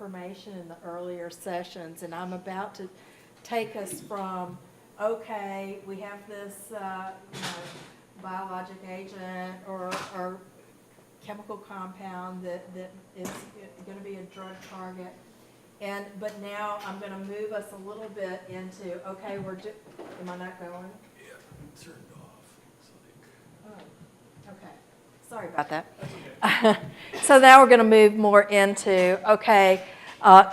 information in the earlier sessions, and I'm about to take us from, okay, we have this biologic agent or chemical compound that is going to be a drug target. But now I'm going to move us a little bit into, okay, am I not going? Yeah, turned off. Oh, okay. Sorry about that. Okay. So now we're going to move more into, okay,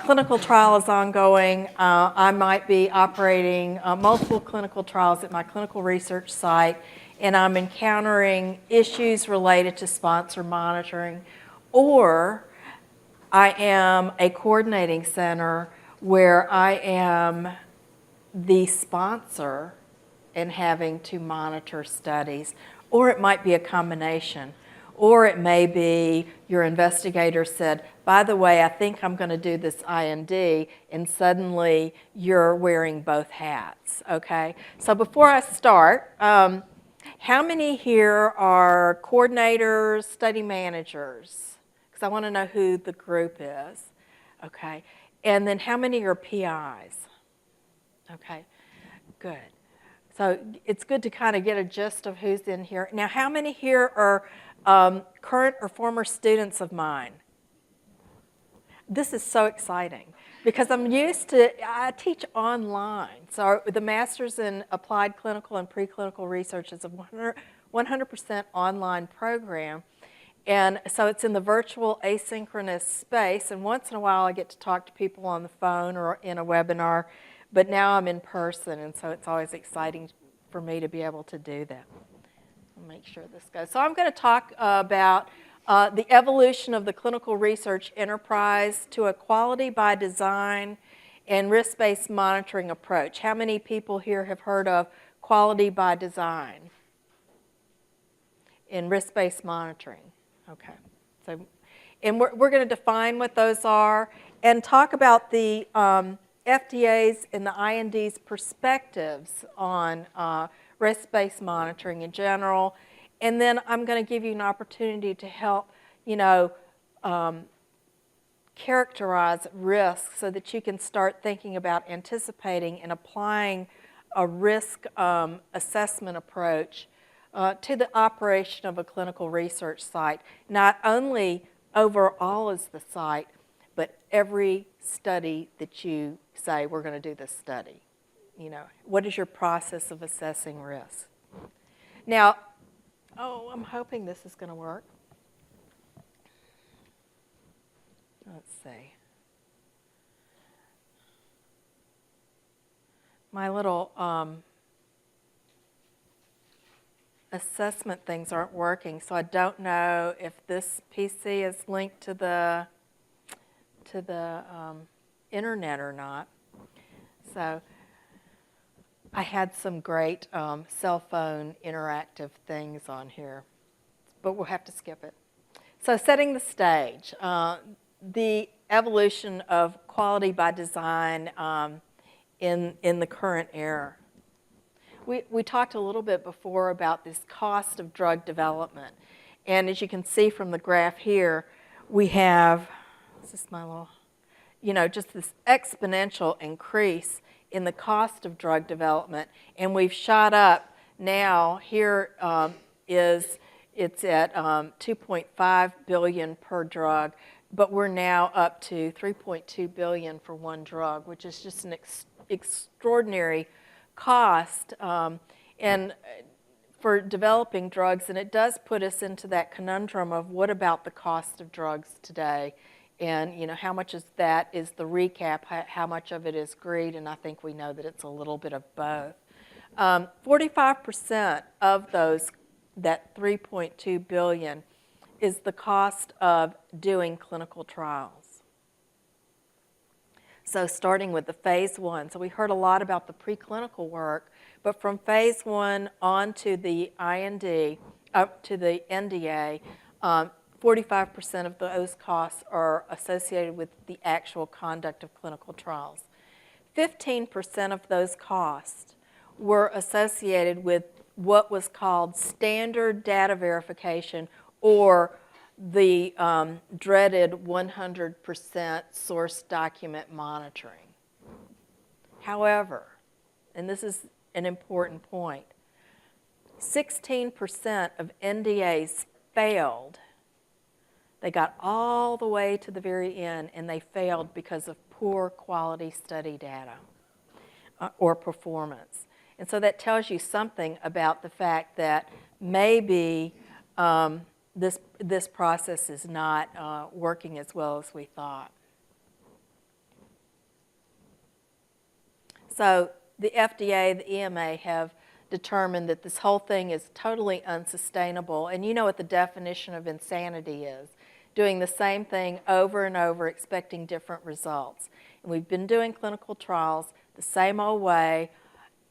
clinical trial is ongoing. I might be operating multiple clinical trials at my clinical research site, and I'm encountering issues related to sponsor monitoring, or I am a coordinating center where I am the sponsor and having to monitor studies, or it might be a combination. Or it may be your investigator said, by the way, I think I'm going to do this IND, and suddenly you're wearing both hats, okay? So before I start, how many here are coordinators, study managers? Because I want to know who the group is, okay? And then how many are PIs? Okay, good. So it's good to kind of get a gist of who's in here. Now, how many here are current or former students of mine? This is so exciting because I teach online. So the Master's in Applied Clinical and Preclinical Research is a 100% online program. And so it's in the virtual asynchronous space. And once in a while I get to talk to people on the phone or in a webinar. But now I'm in person, and so it's always exciting for me to be able to do that. I'll make sure this goes. So I'm going to talk about the evolution of the clinical research enterprise to a quality by design and risk-based monitoring approach. How many people here have heard of quality by design and risk-based monitoring? Okay. So, and we're going to define what those are and talk about the FDA's and the IND's perspectives on risk-based monitoring in general. And then I'm going to give you an opportunity to help, characterize risk so that you can start thinking about anticipating and applying a risk assessment approach to the operation of a clinical research site, not only overall as the site, but every study that you say, we're going to do this study. What is your process of assessing risk? Now, I'm hoping this is going to work. Let's see. My little assessment things aren't working, so I don't know if this PC is linked to the internet or not. So I had some great cell phone interactive things on here, but we'll have to skip it. So setting the stage, the evolution of quality by design in the current era. We talked a little bit before about this cost of drug development. And as you can see from the graph here, we have, this is my little, just this exponential increase in the cost of drug development. And we've shot up now, here it's at 2.5 billion per drug, but we're now up to 3.2 billion for one drug, which is just an extraordinary cost and for developing drugs, and it does put us into that conundrum of what about the cost of drugs today, and how much is that is the recap, how much of it is greed, and I think we know that it's a little bit of both. 45% of that 3.2 billion is the cost of doing clinical trials. So starting with the phase 1, so we heard a lot about the preclinical work, but from phase 1 on to the IND, up to the NDA, 45% of those costs are associated with the actual conduct of clinical trials. 15% of those costs were associated with what was called standard data verification, or the dreaded 100% source document monitoring. However, and this is an important point, 16% of NDAs failed. They got all the way to the very end and they failed because of poor quality study data or performance. And so that tells you something about the fact that maybe this process is not working as well as we thought. So the FDA, the EMA have determined that this whole thing is totally unsustainable. And you know what the definition of insanity is. Doing the same thing over and over, expecting different results. And we've been doing clinical trials the same old way.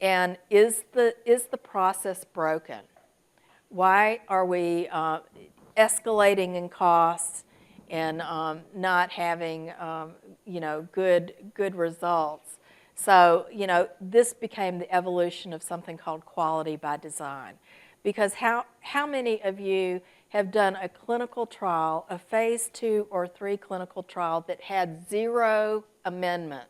And is the process broken? Why are we escalating in costs and not having good results? So this became the evolution of something called quality by design. Because how many of you have done a clinical trial, a phase 2 or 3 clinical trial that had 0 amendments?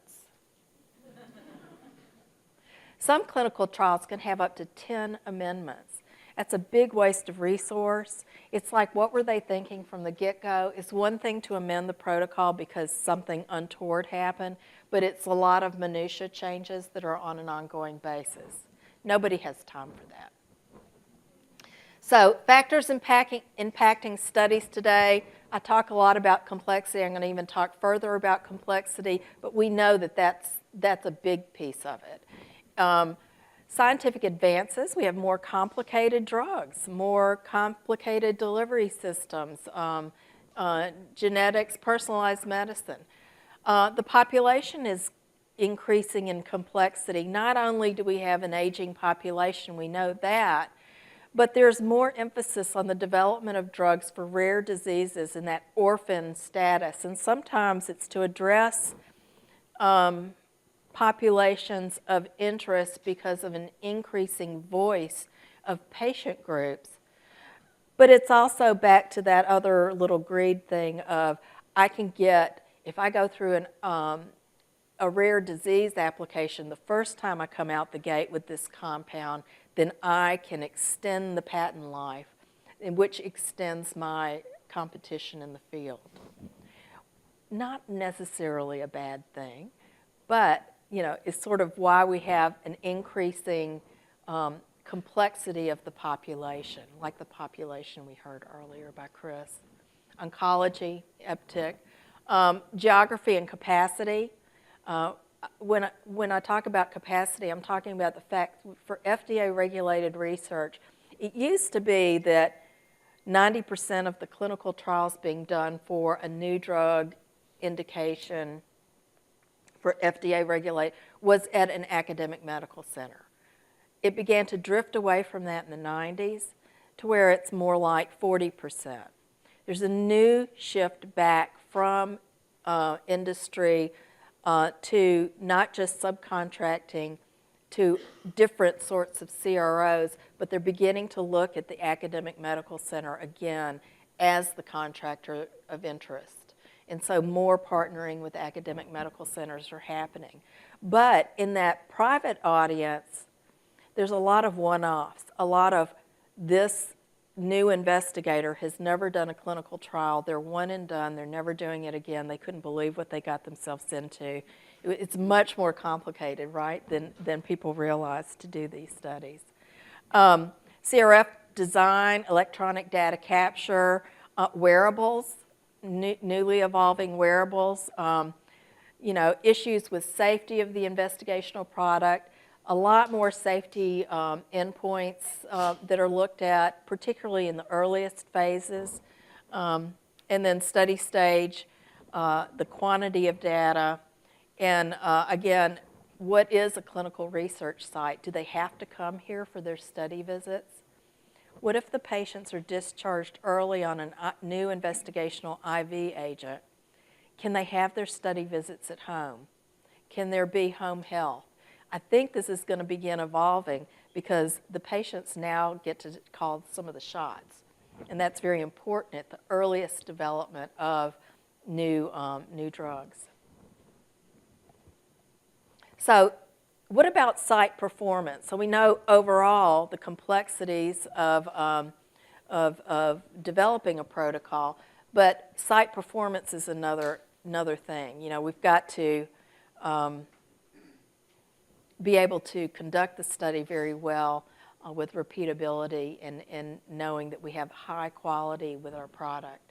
Some clinical trials can have up to 10 amendments. That's a big waste of resource. It's like, what were they thinking from the get-go? It's one thing to amend the protocol because something untoward happened, but it's a lot of minutia changes that are on an ongoing basis. Nobody has time for that. So factors impacting studies today. I talk a lot about complexity. I'm going to even talk further about complexity, but we know that that's a big piece of it. Scientific advances, we have more complicated drugs, more complicated delivery systems, genetics, personalized medicine. The population is increasing in complexity. Not only do we have an aging population, we know that, but there's more emphasis on the development of drugs for rare diseases and that orphan status. And sometimes it's to address populations of interest because of an increasing voice of patient groups. But it's also back to that other little greed thing of I can get, if I go through a rare disease application, the first time I come out the gate with this compound, then I can extend the patent life, which extends my competition in the field. Not necessarily a bad thing, but it's sort of why we have an increasing complexity of the population, like the population we heard earlier by Chris. Oncology, uptick. Geography and capacity. When I talk about capacity, I'm talking about the fact for FDA-regulated research, it used to be that 90% of the clinical trials being done for a new drug indication for FDA regulated was at an academic medical center. It began to drift away from that in the 90s to where it's more like 40%. There's a new shift back from industry to not just subcontracting to different sorts of CROs, but they're beginning to look at the academic medical center again as the contractor of interest. And so more partnering with academic medical centers are happening. But in that private audience, there's a lot of one-offs, a lot of this new investigator has never done a clinical trial. They're one and done. They're never doing it again. They couldn't believe what they got themselves into. It's much more complicated, right, than people realize to do these studies. CRF design, electronic data capture, wearables, newly evolving wearables, issues with safety of the investigational product, a lot more safety endpoints that are looked at, particularly in the earliest phases, and then study stage, the quantity of data, and again, what is a clinical research site? Do they have to come here for their study visits? What if the patients are discharged early on a new investigational IV agent? Can they have their study visits at home? Can there be home health? I think this is going to begin evolving because the patients now get to call some of the shots. And that's very important at the earliest development of new drugs. So what about site performance? So we know overall the complexities of developing a protocol, but site performance is another thing. You know, we've got to be able to conduct the study very well with repeatability and knowing that we have high quality with our product.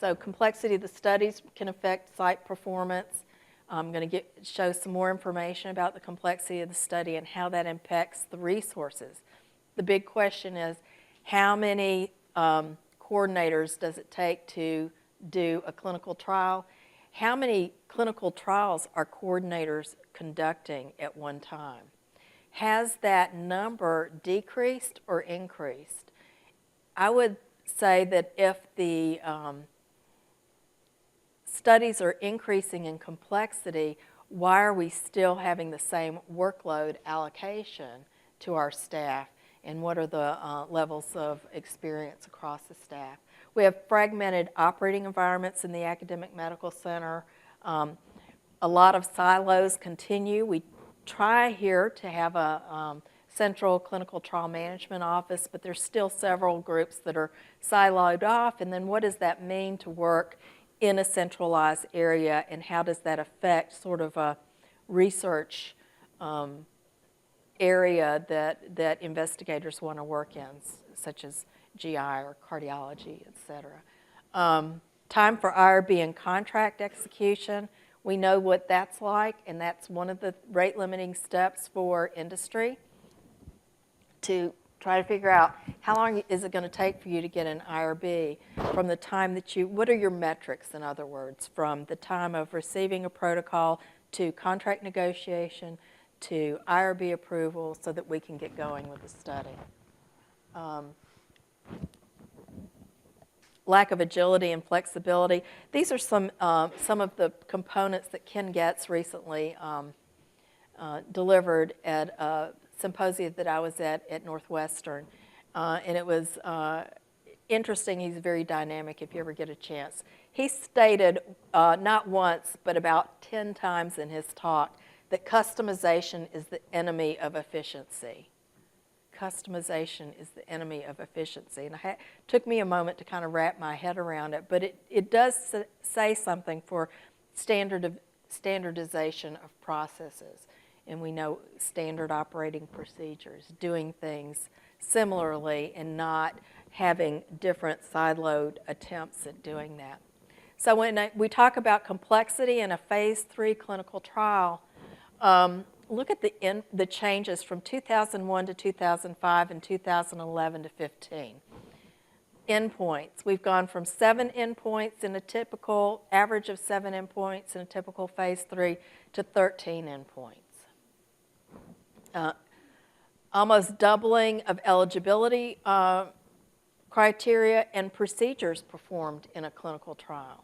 So complexity of the studies can affect site performance. I'm going to show some more information about the complexity of the study and how that impacts the resources. The big question is, how many coordinators does it take to do a clinical trial? How many clinical trials are coordinators conducting at one time? Has that number decreased or increased? I would say that if the studies are increasing in complexity, why are we still having the same workload allocation to our staff, and what are the levels of experience across the staff? We have fragmented operating environments in the academic medical center. A lot of silos continue. We try here to have a central clinical trial management office, but there's still several groups that are siloed off, and then what does that mean to work in a centralized area, and how does that affect sort of a research area that investigators want to work in, such as GI or cardiology, et cetera. Time for IRB and contract execution. We know what that's like, and that's one of the rate-limiting steps for industry to try to figure out how long is it going to take for you to get an IRB from the time that what are your metrics, in other words, from the time of receiving a protocol to contract negotiation to IRB approval so that we can get going with the study. Lack of agility and flexibility. These are some of the components that Ken Getz recently delivered at a symposium that I was at Northwestern. And it was interesting. He's very dynamic if you ever get a chance. He stated not once, but about 10 times in his talk that customization is the enemy of efficiency. Customization is the enemy of efficiency. And it took me a moment to kind of wrap my head around it, but it does say something for standardization of processes. And we know standard operating procedures, doing things similarly and not having different siloed attempts at doing that. So when we talk about complexity in a phase 3 clinical trial, look at the changes from 2001 to 2005 and 2011 to 15. Endpoints. We've gone from 7 endpoints in a typical, average of 7 endpoints in a typical phase 3 to 13 endpoints. Almost doubling of eligibility criteria and procedures performed in a clinical trial.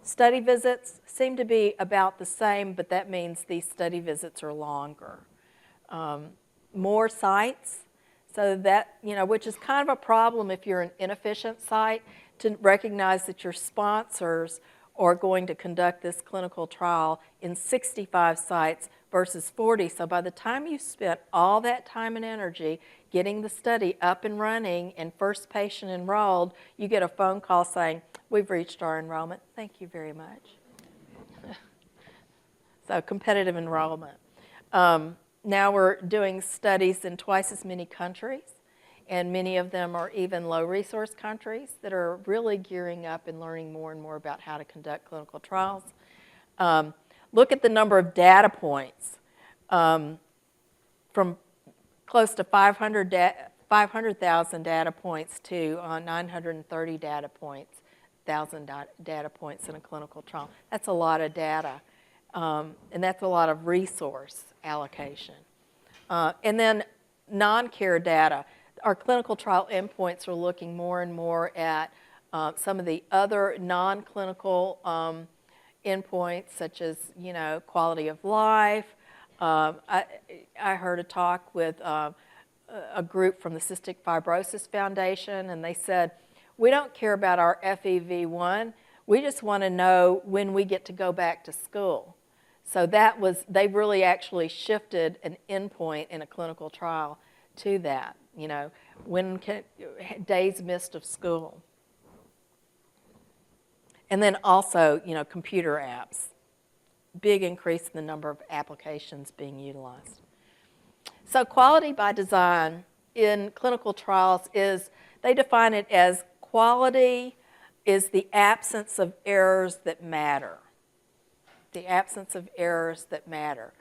Study visits seem to be about the same, but that means these study visits are longer. More sites, so that, which is kind of a problem if you're an inefficient site, to recognize that your sponsors are going to conduct this clinical trial in 65 sites versus 40. So by the time you've spent all that time and energy getting the study up and running and first patient enrolled, you get a phone call saying, "We've reached our enrollment. Thank you very much." So competitive enrollment. Now we're doing studies in twice as many countries, and many of them are even low-resource countries that are really gearing up and learning more and more about how to conduct clinical trials. Look at the number of data points from close to 500,000 data points to 930 data points, 1,000 data points in a clinical trial. That's a lot of data, and that's a lot of resource allocation. And then non-care data. Our clinical trial endpoints are looking more and more at some of the other non-clinical endpoints, such as quality of life. I heard a talk with a group from the Cystic Fibrosis Foundation, and they said, we don't care about our FEV1, we just want to know when we get to go back to school. So that was, they really actually shifted an endpoint in a clinical trial to that, you know, days missed of school. And then also, you know, computer apps. Big increase in the number of applications being utilized. So quality by design in clinical trials is, they define it as quality is the absence of errors that matter. The absence of errors that matter.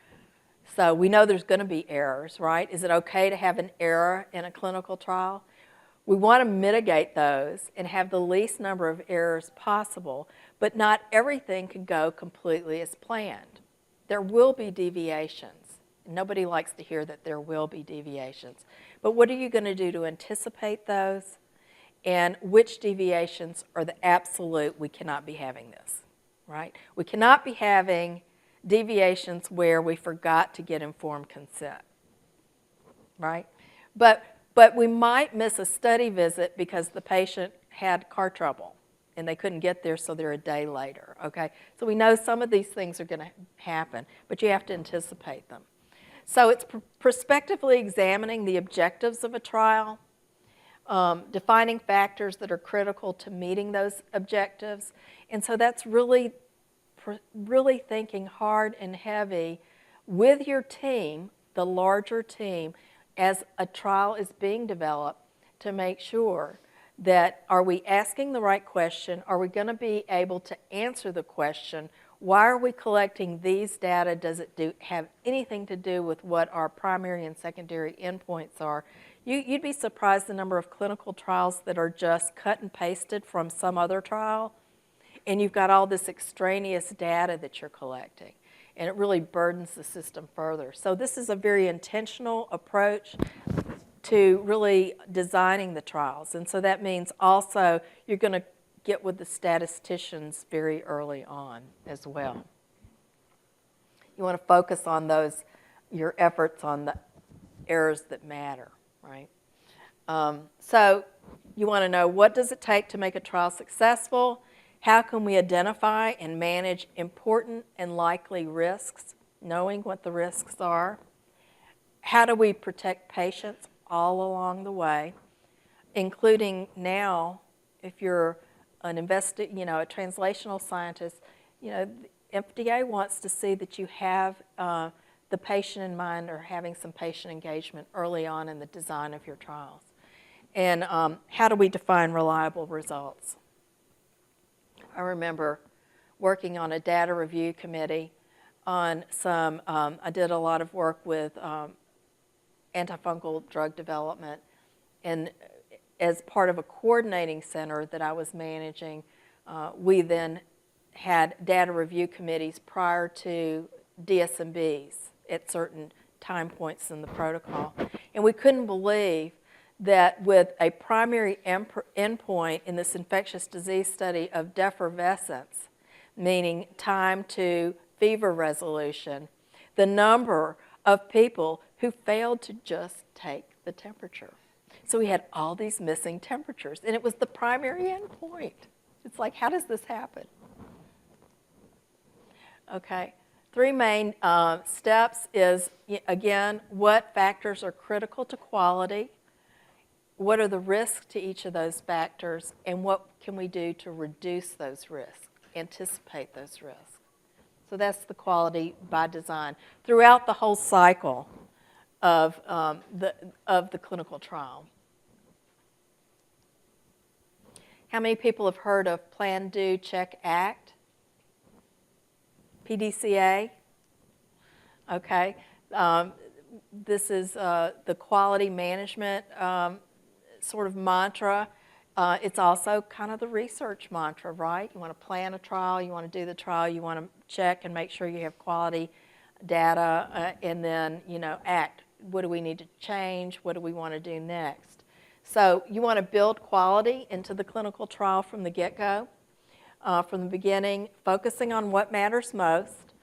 So we know there's going to be errors, right? Is it okay to have an error in a clinical trial? We want to mitigate those and have the least number of errors possible, but not everything can go completely as planned. There will be deviations. Nobody likes to hear that there will be deviations. But what are you going to do to anticipate those? And which deviations are the absolute, we cannot be having this, right? We cannot be having deviations where we forgot to get informed consent, right? But we might miss a study visit because the patient had car trouble and they couldn't get there, so they're a day later, okay? So we know some of these things are going to happen, but you have to anticipate them. So it's prospectively examining the objectives of a trial, defining factors that are critical to meeting those objectives. And so that's really thinking hard and heavy with your team, the larger team, as a trial is being developed to make sure that are we asking the right question? Are we going to be able to answer the question? Why are we collecting these data? Does it have anything to do with what our primary and secondary endpoints are? You'd be surprised the number of clinical trials that are just cut and pasted from some other trial, and you've got all this extraneous data that you're collecting, and it really burdens the system further. So this is a very intentional approach to really designing the trials, and so that means also you're going to get with the statisticians very early on as well. You want to focus on those, your efforts on the errors that matter, right? So you want to know, what does it take to make a trial successful? How can we identify and manage important and likely risks, knowing what the risks are? How do we protect patients all along the way, including now, if you're a translational scientist, the FDA wants to see that you have the patient in mind, or having some patient engagement early on in the design of your trials. And how do we define reliable results? I remember working on a data review committee on some, I did a lot of work with antifungal drug development, and as part of a coordinating center that I was managing, we then had data review committees prior to DSMBs at certain time points in the protocol. And we couldn't believe that with a primary endpoint in this infectious disease study of defervescence, meaning time to fever resolution, the number of people who failed to just take the temperature. So we had all these missing temperatures, and it was the primary endpoint. It's like, how does this happen? Okay, 3 main steps is, again, what factors are critical to quality, what are the risks to each of those factors, and what can we do to reduce those risks, anticipate those risks. So that's the quality by design throughout the whole cycle of the clinical trial. How many people have heard of Plan, Do, Check, Act? PDCA? Okay. This is the quality management sort of mantra. It's also kind of the research mantra, right? You want to plan a trial, you want to do the trial, you want to check and make sure you have quality data, and then, act. What do we need to change? What do we want to do next? So you want to build quality into the clinical trial from the get-go, from the beginning, focusing on what matters most.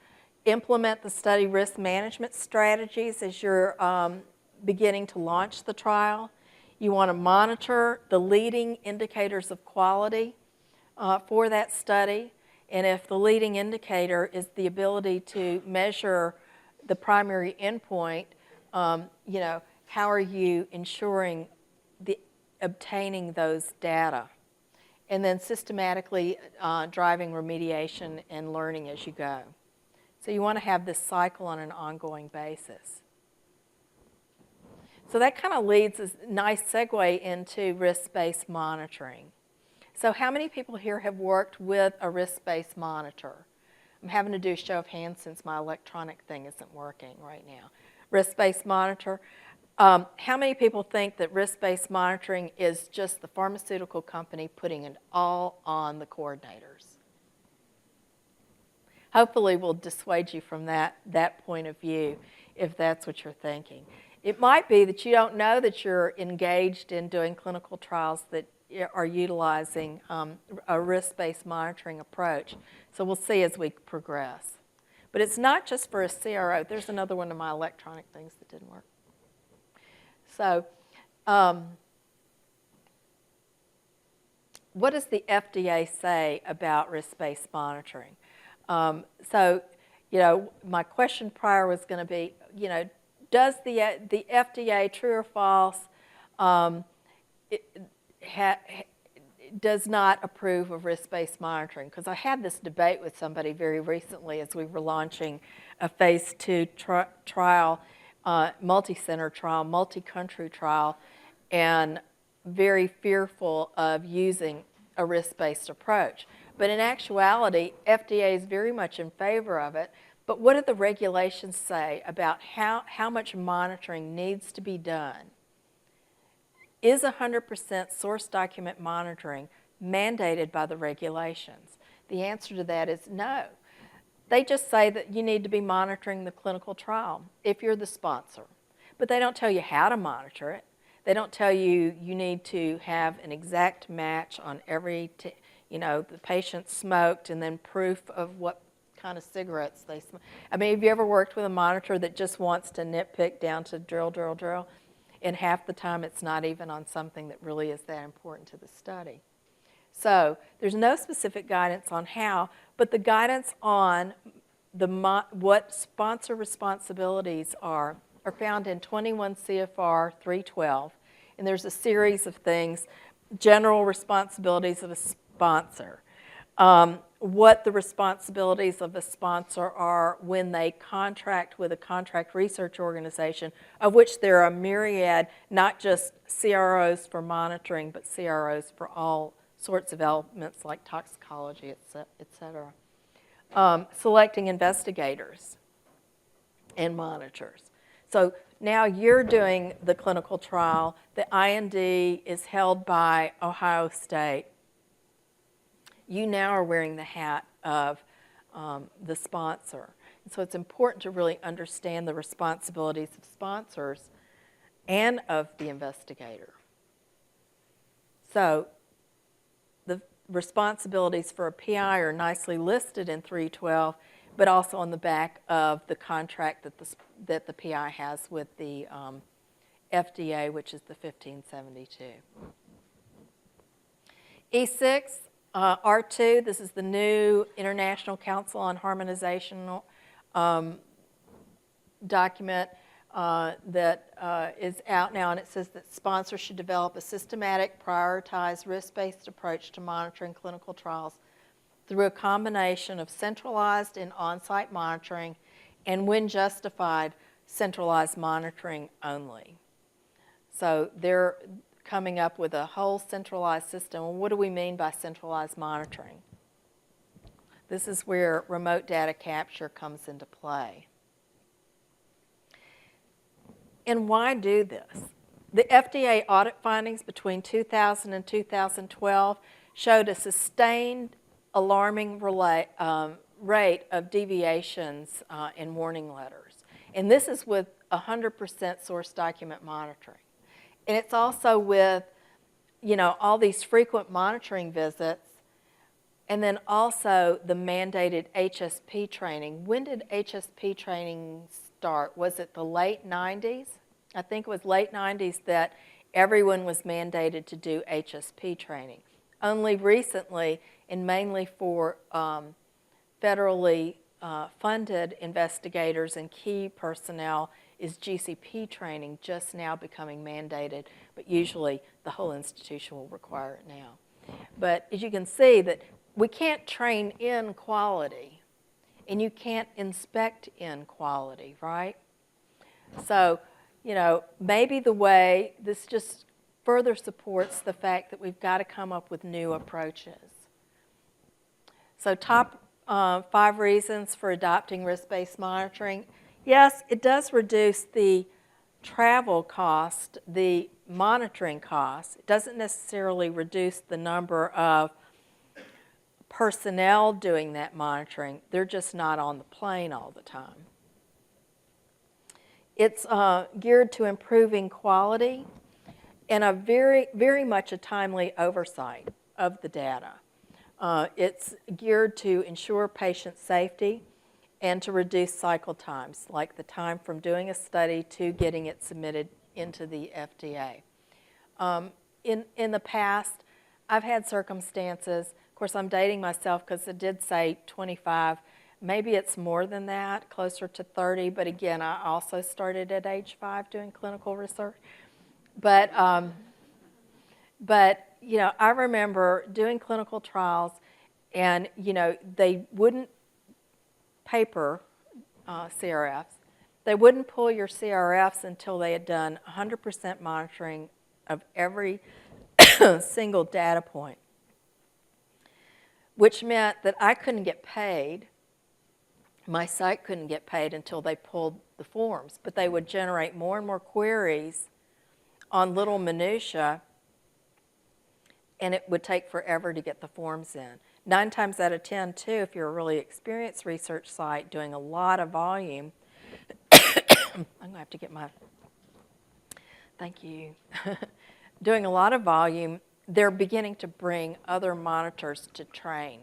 Implement the study risk management strategies as you're beginning to launch the trial. You want to monitor the leading indicators of quality for that study. And if the leading indicator is the ability to measure the primary endpoint, how are you ensuring obtaining those data? And then systematically driving remediation and learning as you go. So you want to have this cycle on an ongoing basis. So that kind of leads a nice segue into risk-based monitoring. So how many people here have worked with a risk-based monitor? I'm having to do a show of hands since my electronic thing isn't working right now. Risk-based monitor. How many people think that risk-based monitoring is just the pharmaceutical company putting it all on the coordinators? Hopefully we'll dissuade you from that point of view if that's what you're thinking. It might be that you don't know that you're engaged in doing clinical trials that are utilizing a risk-based monitoring approach. So we'll see as we progress. But it's not just for a CRO. There's another one of my electronic things that didn't work. So what does the FDA say about risk-based monitoring? My question prior was going to be, does the FDA, true or false, does not approve of risk-based monitoring? Because I had this debate with somebody very recently as we were launching a phase 2 trial, multi-center trial, multi-country trial, and very fearful of using a risk-based approach. But in actuality, FDA is very much in favor of it. But what do the regulations say about how much monitoring needs to be done? Is 100% source document monitoring mandated by the regulations? The answer to that is no. They just say that you need to be monitoring the clinical trial if you're the sponsor. But they don't tell you how to monitor it. They don't tell you you need to have an exact match on every, the patient smoked and then proof of what kind of cigarettes they smoke. I mean, have you ever worked with a monitor that just wants to nitpick down to drill, drill, drill? And half the time it's not even on something that really is that important to the study. So there's no specific guidance on how, but the guidance on what sponsor responsibilities are found in 21 CFR 312. And there's a series of things, general responsibilities of a sponsor. What the responsibilities of a sponsor are when they contract with a contract research organization, of which there are a myriad, not just CROs for monitoring, but CROs for all sorts of elements like toxicology, et cetera. Selecting investigators and monitors. So now you're doing the clinical trial. The IND is held by Ohio State. You now are wearing the hat of the sponsor. And so it's important to really understand the responsibilities of sponsors and of the investigator. So the responsibilities for a PI are nicely listed in 312, but also on the back of the contract that the PI has with the FDA, which is the 1572. E6. R2, this is the new International Council on Harmonization document that is out now, and it says that sponsors should develop a systematic, prioritized, risk-based approach to monitoring clinical trials through a combination of centralized and on-site monitoring, and when justified, centralized monitoring only. So they're coming up with a whole centralized system. Well, what do we mean by centralized monitoring? This is where remote data capture comes into play. And why do this? The FDA audit findings between 2000 and 2012 showed a sustained alarming rate of deviations in warning letters. And this is with 100% source document monitoring. And it's also with, all these frequent monitoring visits, and then also the mandated HSP training. When did HSP training start? Was it the late 90s? I think it was late 90s that everyone was mandated to do HSP training. Only recently, and mainly for federally funded investigators and key personnel, is GCP training just now becoming mandated, but usually the whole institution will require it now. But as you can see, that we can't train in quality, and you can't inspect in quality, right? So, you know, maybe the way this just further supports the fact that we've got to come up with new approaches. So top 5 reasons for adopting risk-based monitoring. Yes, it does reduce the travel cost, the monitoring cost. It doesn't necessarily reduce the number of personnel doing that monitoring. They're just not on the plane all the time. It's geared to improving quality and a very much a timely oversight of the data. It's geared to ensure patient safety and to reduce cycle times, like the time from doing a study to getting it submitted into the FDA. In the past, I've had circumstances, of course I'm dating myself because it did say 25, maybe it's more than that, closer to 30, but again, I also started at age 5 doing clinical research. But you know, I remember doing clinical trials and, you know, they wouldn't paper CRFs. They wouldn't pull your CRFs until they had done 100% monitoring of every single data point, which meant that I couldn't get paid. My site couldn't get paid until they pulled the forms, but they would generate more and more queries on little minutia, and it would take forever to get the forms in. 9 times out of 10, too, if you're a really experienced research site doing a lot of volume, I'm going to have to get my, thank you, doing a lot of volume, they're beginning to bring other monitors to train.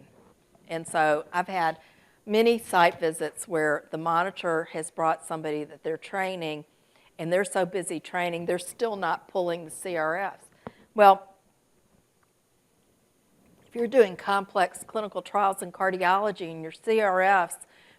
And so I've had many site visits where the monitor has brought somebody that they're training, and they're so busy training, they're still not pulling the CRFs. Well, if you're doing complex clinical trials in cardiology and your CRFs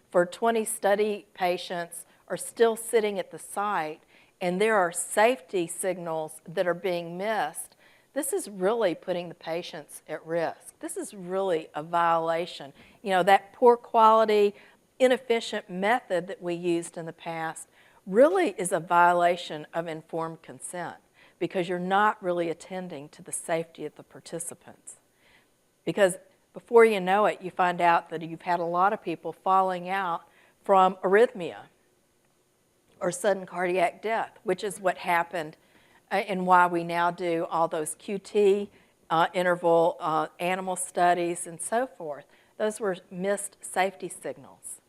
for 20 study patients are still sitting at the site and there are safety signals that are being missed, this is really putting the patients at risk. This is really a violation. You know, that poor quality, inefficient method that we used in the past really is a violation of informed consent because you're not really attending to the safety of the participants. Because before you know it, you find out that you've had a lot of people falling out from arrhythmia or sudden cardiac death, which is what happened and why we now do all those QT interval animal studies and so forth. Those were missed safety signals.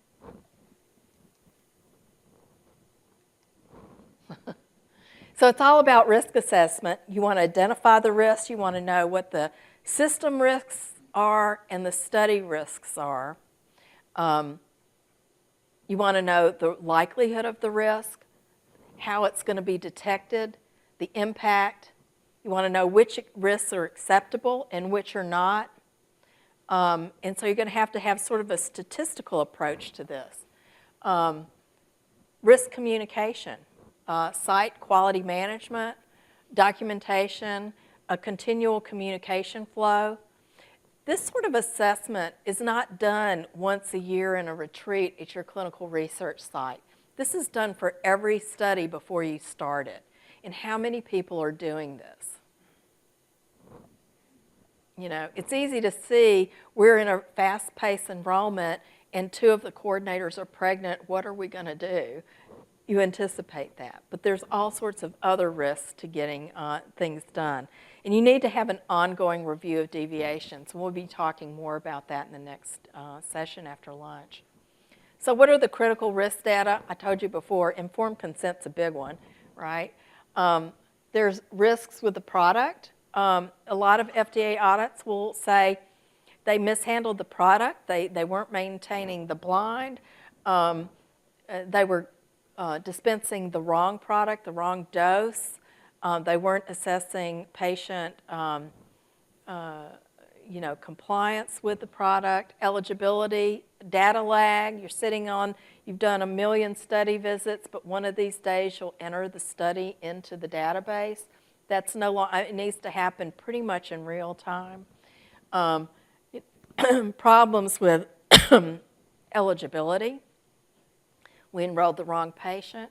So it's all about risk assessment. You want to identify the risks. You want to know what the system risks are and the study risks are. You want to know the likelihood of the risk, how it's going to be detected, the impact. You want to know which risks are acceptable and which are not. And so you're going to have sort of a statistical approach to this. Risk communication, site quality management, documentation, a continual communication flow. This sort of assessment is not done once a year in a retreat at your clinical research site. This is done for every study before you start it. And how many people are doing this? You know, it's easy to see we're in a fast-paced enrollment and 2 of the coordinators are pregnant. What are we going to do? You anticipate that. But there's all sorts of other risks to getting things done. And you need to have an ongoing review of deviations. We'll be talking more about that in the next session after lunch. So what are the critical risk data? I told you before, informed consent's a big one, right? There's risks with the product. A lot of FDA audits will say they mishandled the product, they weren't maintaining the blind, they were dispensing the wrong product, the wrong dose. They weren't assessing patient compliance with the product, eligibility, data lag. You're sitting on, you've done 1 million study visits, but one of these days you'll enter the study into the database. That's no longer, it needs to happen pretty much in real time. Problems with eligibility. We enrolled the wrong patient.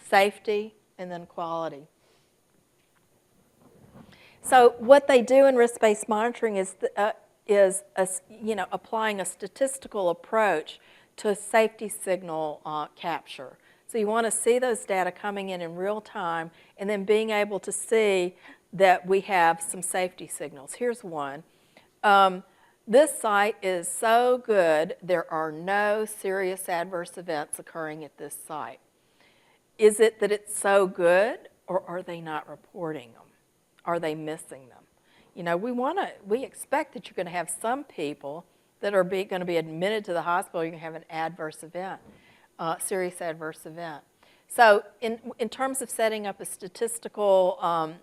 Safety, and then quality. So what they do in risk-based monitoring is applying a statistical approach to a safety signal capture. So you want to see those data coming in real time and then being able to see that we have some safety signals. Here's one. This site is so good, there are no serious adverse events occurring at this site. Is it that it's so good, or are they not reporting them? Are they missing them? You know, we expect that you're going to have some people that are going to be admitted to the hospital. You're going to have an adverse event, serious adverse event. So in terms of setting up a statistical,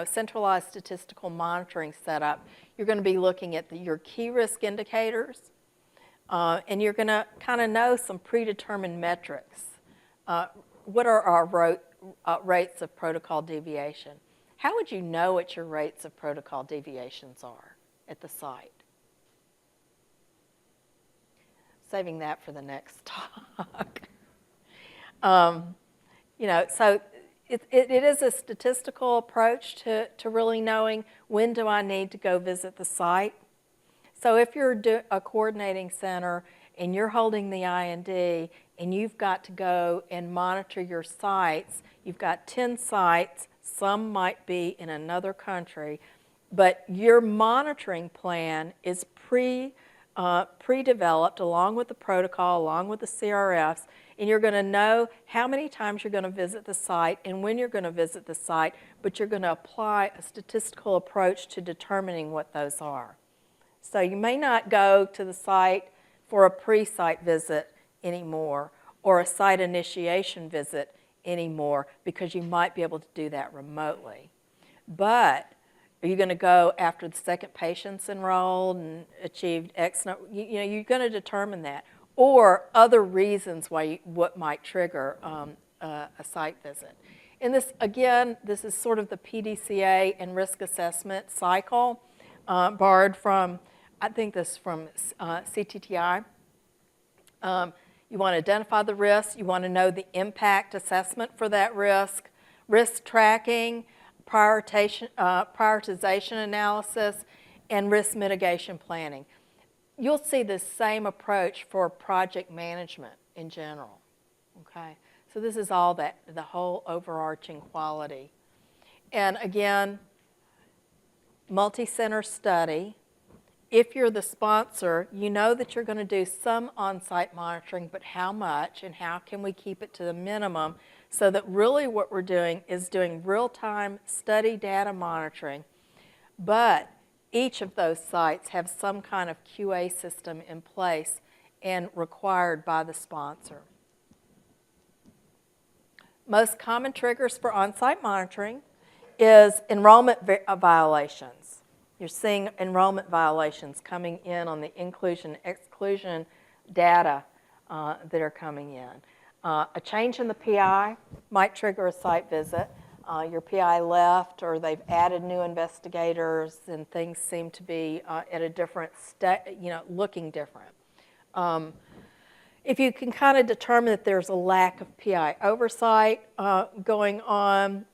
centralized statistical monitoring setup, you're going to be looking at your key risk indicators, and you're going to kind of know some predetermined metrics. What are our rates of protocol deviation? How would you know what your rates of protocol deviations are at the site? Saving that for the next talk. So it is a statistical approach to really knowing when do I need to go visit the site. So if you're a coordinating center and you're holding the IND and you've got to go and monitor your sites, you've got 10 sites, some might be in another country, but your monitoring plan is pre-developed along with the protocol, along with the CRFs, and you're going to know how many times you're going to visit the site and when you're going to visit the site, but you're going to apply a statistical approach to determining what those are. So you may not go to the site for a pre-site visit anymore or a site initiation visit anymore because you might be able to do that remotely. But are you going to go after the second patient's enrolled and achieved X? You're going to determine that. Or other reasons what might trigger a site visit. And this, again, this is sort of the PDCA and risk assessment cycle, borrowed from, I think this is from CTTI. You want to identify the risk. You want to know the impact assessment for that risk, risk tracking, prioritization analysis, and risk mitigation planning. You'll see the same approach for project management in general. Okay, so this is all that, the whole overarching quality. And again, multi-center study. If you're the sponsor, you know that you're going to do some on-site monitoring, but how much and how can we keep it to the minimum so that really what we're doing is doing real-time study data monitoring, but each of those sites have some kind of QA system in place and required by the sponsor. Most common triggers for on-site monitoring is enrollment violations. You're seeing enrollment violations coming in on the inclusion-exclusion data that are coming in. A change in the PI might trigger a site visit. Your PI left, or they've added new investigators, and things seem to be at a different looking different. If you can kind of determine that there's a lack of PI oversight going on,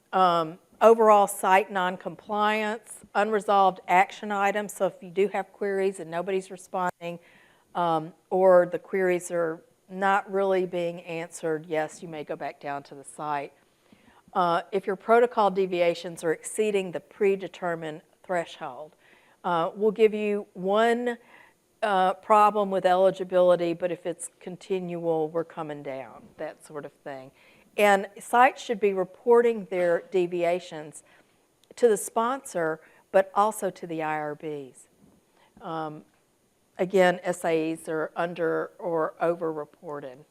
overall site noncompliance, unresolved action items, so if you do have queries and nobody's responding, or the queries are not really being answered, yes, you may go back down to the site. If your protocol deviations are exceeding the predetermined threshold, we'll give you one problem with eligibility, but if it's continual, we're coming down, that sort of thing. And sites should be reporting their deviations to the sponsor, but also to the IRBs. Again, SAEs are under or over-reported.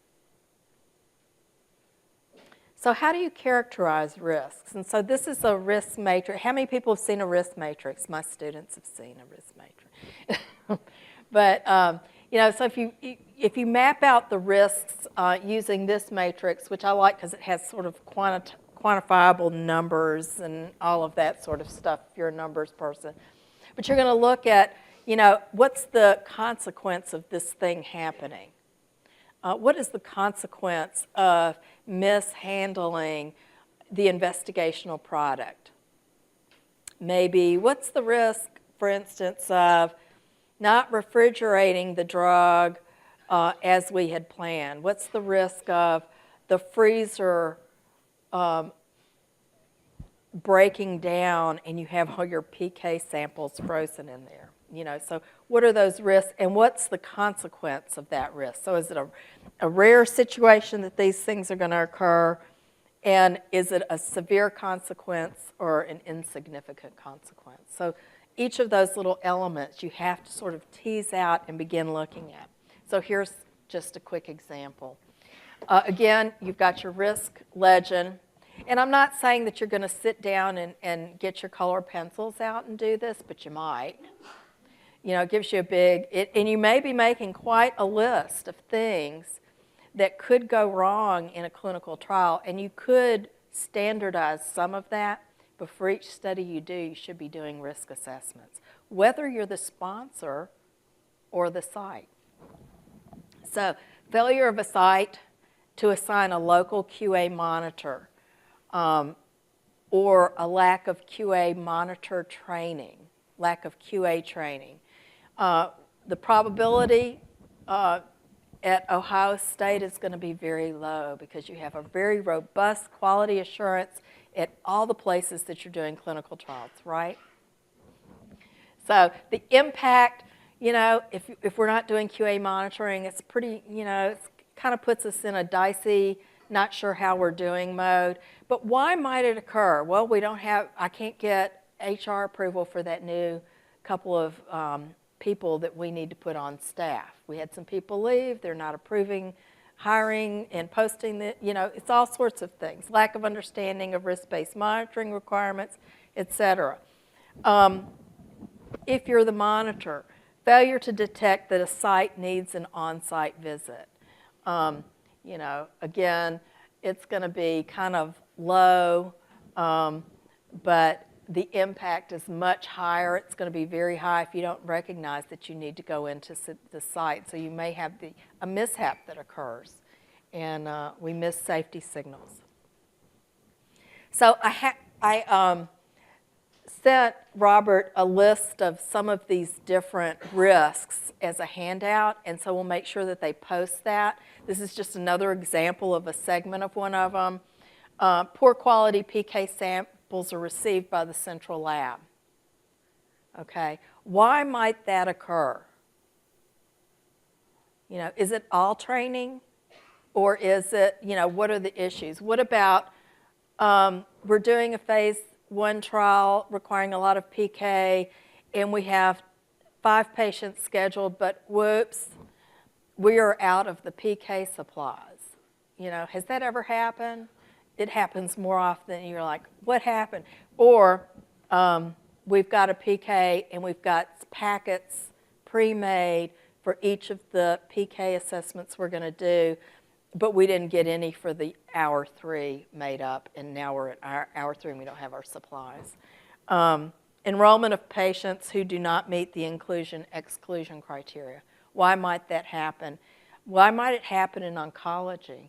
So how do you characterize risks? And so this is a risk matrix. How many people have seen a risk matrix? My students have seen a risk matrix. But you know, so if you map out the risks using this matrix, which I like because it has sort of quantifiable numbers and all of that sort of stuff if you're a numbers person. But you're going to look at, you know, what's the consequence of this thing happening? What is the consequence of mishandling the investigational product? Maybe what's the risk, for instance, of not refrigerating the drug as we had planned? What's the risk of the freezer breaking down and you have all your PK samples frozen in there? You know, so what are those risks and what's the consequence of that risk? So is it a rare situation that these things are going to occur, and is it a severe consequence or an insignificant consequence? So each of those little elements you have to sort of tease out and begin looking at. So here's just a quick example. Again, you've got your risk legend. And I'm not saying that you're going to sit down and get your color pencils out and do this, but you might. You know, it gives you a big, and you may be making quite a list of things that could go wrong in a clinical trial, and you could standardize some of that, but for each study you do, you should be doing risk assessments, whether you're the sponsor or the site. So, failure of a site to assign a local QA monitor, or a lack of QA monitor training, lack of QA training. The probability at Ohio State is going to be very low because you have a very robust quality assurance at all the places that you're doing clinical trials, right? So the impact, you know, if we're not doing QA monitoring, it's pretty, you know, it kind of puts us in a dicey, not sure how we're doing mode. But why might it occur? Well, I can't get HR approval for that new couple of people that we need to put on staff. We had some people leave, they're not approving hiring and posting the, you know, it's all sorts of things. Lack of understanding of risk-based monitoring requirements, etc. If you're the monitor, failure to detect that a site needs an on-site visit. You know, again, it's going to be kind of low, but the impact is much higher. It's going to be very high if you don't recognize that you need to go into the site. So you may have a mishap that occurs, and we miss safety signals. So I sent Robert a list of some of these different risks as a handout, and so we'll make sure that they post that. This is just another example of a segment of one of them. Poor quality PK samples are received by the central lab. Okay, why might that occur? You know, is it all training, or is it, you know, what are the issues? What about we're doing a phase 1 trial requiring a lot of PK, and we have 5 patients scheduled, but whoops, we are out of the PK supplies. You know, has that ever happened? It happens more often than you're like, what happened? Or we've got a PK and we've got packets pre-made for each of the PK assessments we're going to do, but we didn't get any for the hour 3 made up, and now we're at our hour 3 and we don't have our supplies. Enrollment of patients who do not meet the inclusion-exclusion criteria. Why might that happen? Why might it happen in oncology?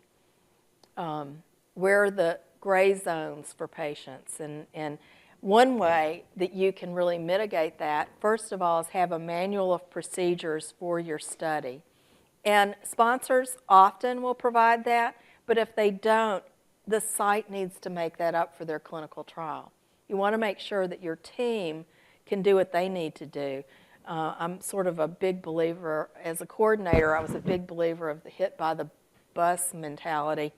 Where are the gray zones for patients? And one way that you can really mitigate that, first of all, is have a manual of procedures for your study. And sponsors often will provide that, but if they don't, the site needs to make that up for their clinical trial. You want to make sure that your team can do what they need to do. I'm sort of a big believer, as a coordinator, I was a big believer of the hit by the bus mentality.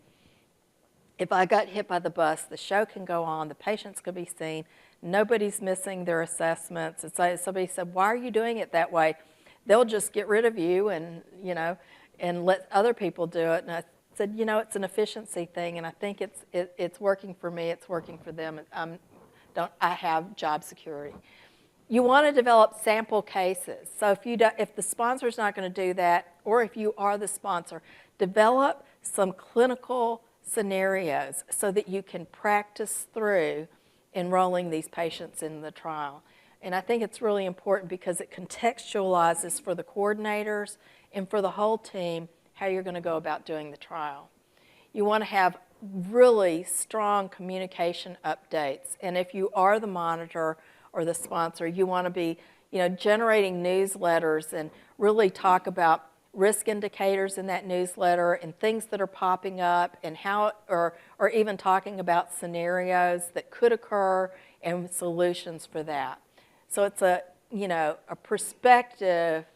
If I got hit by the bus, the show can go on, the patients can be seen, nobody's missing their assessments. It's like somebody said, why are you doing it that way? They'll just get rid of you and, you know, and let other people do it. And I said, you know, it's an efficiency thing, and I think it's working for me, it's working for them. I have job security. You want to develop sample cases. So if the sponsor's not going to do that, or if you are the sponsor, develop some clinical scenarios so that you can practice through enrolling these patients in the trial. And I think it's really important because it contextualizes for the coordinators and for the whole team how you're going to go about doing the trial. You want to have really strong communication updates. And if you are the monitor or the sponsor, you want to be, you know, generating newsletters and really talk about risk indicators in that newsletter and things that are popping up and how, or even talking about scenarios that could occur and solutions for that. So it's a, you know, a perspective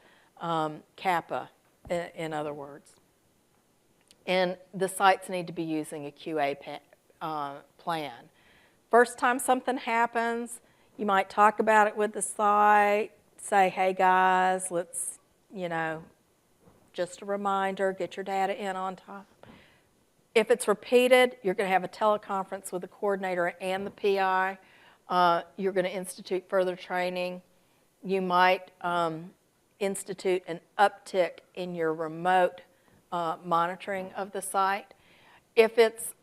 kappa, in other words. And the sites need to be using a QA plan. First time something happens, you might talk about it with the site, say, hey guys, let's, you know, just a reminder, get your data in on time. If it's repeated, you're going to have a teleconference with the coordinator and the PI. You're going to institute further training. You might institute an uptick in your remote monitoring of the site. If it's,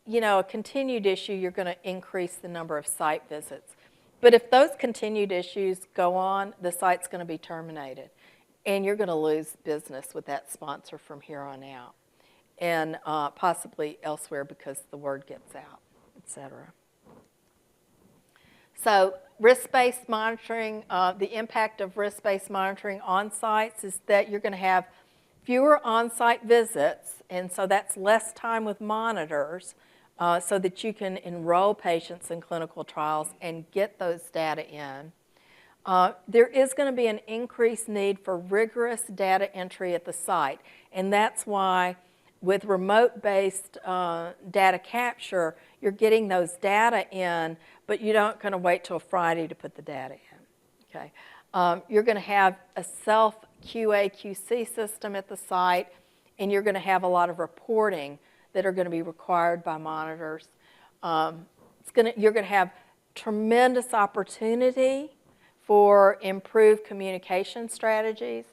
you know, a continued issue, you're going to increase the number of site visits. But if those continued issues go on, the site's going to be terminated. And you're going to lose business with that sponsor from here on out. And possibly elsewhere because the word gets out, et cetera. So risk-based monitoring, the impact of risk-based monitoring on sites is that you're going to have fewer on-site visits, and so that's less time with monitors so that you can enroll patients in clinical trials and get those data in. There is going to be an increased need for rigorous data entry at the site, and that's why with remote-based data capture, you're getting those data in, but you don't going to wait till Friday to put the data in. Okay, you're going to have a self-QA/QC system at the site, and you're going to have a lot of reporting that are going to be required by monitors. You're going to have tremendous opportunity for improved communication strategies,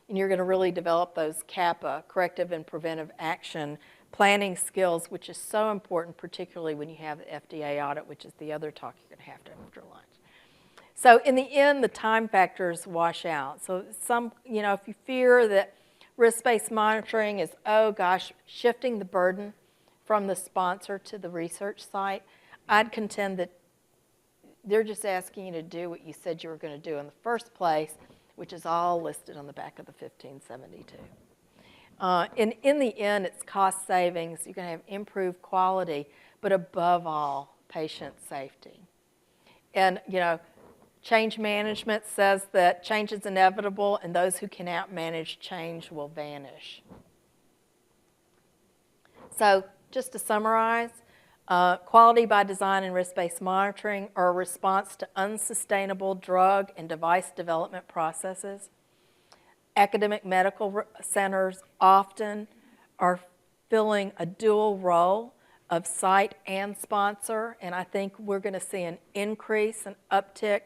and you're going to really develop those CAPA, corrective and preventive action planning skills, which is so important, particularly when you have the FDA audit, which is the other talk you're going to have after lunch. So in the end, the time factors wash out. So you know, if you fear that risk-based monitoring is, oh gosh, shifting the burden from the sponsor to the research site, I'd contend that they're just asking you to do what you said you were going to do in the first place, which is all listed on the back of the 1572. In the end, it's cost savings. You're going to have improved quality, but above all, patient safety. And, you know, change management says that change is inevitable, and those who cannot manage change will vanish. So just to summarize, quality by design and risk-based monitoring are a response to unsustainable drug and device development processes. Academic medical centers often are filling a dual role of site and sponsor, and I think we're going to see an increase, an uptick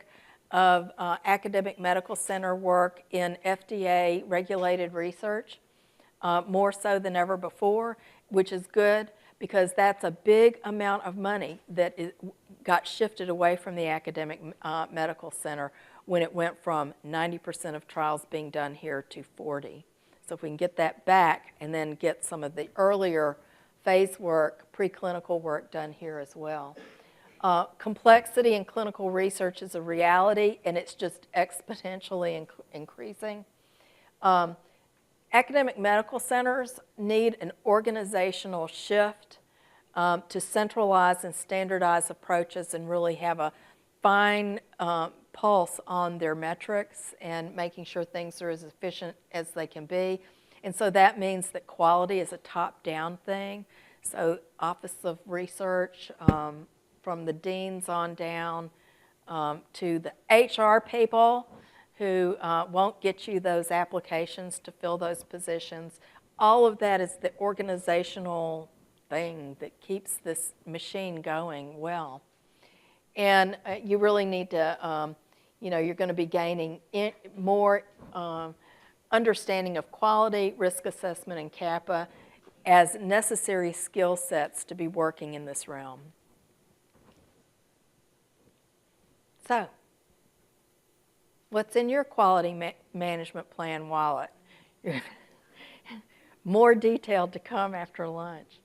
of academic medical center work in FDA-regulated research, more so than ever before, which is good because that's a big amount of money that got shifted away from the academic medical center when it went from 90% of trials being done here to 40. So if we can get that back and then get some of the earlier phase work, preclinical work done here as well. Complexity in clinical research is a reality, and it's just exponentially increasing. Academic medical centers need an organizational shift to centralize and standardize approaches and really have a fine pulse on their metrics and making sure things are as efficient as they can be. And so that means that quality is a top-down thing. So Office of Research, from the deans on down to the HR people who won't get you those applications to fill those positions, all of that is the organizational thing that keeps this machine going well. And you really need to, you're going to be gaining more understanding of quality, risk assessment, and CAPA as necessary skill sets to be working in this realm. So, what's in your quality management plan wallet? More detailed to come after lunch.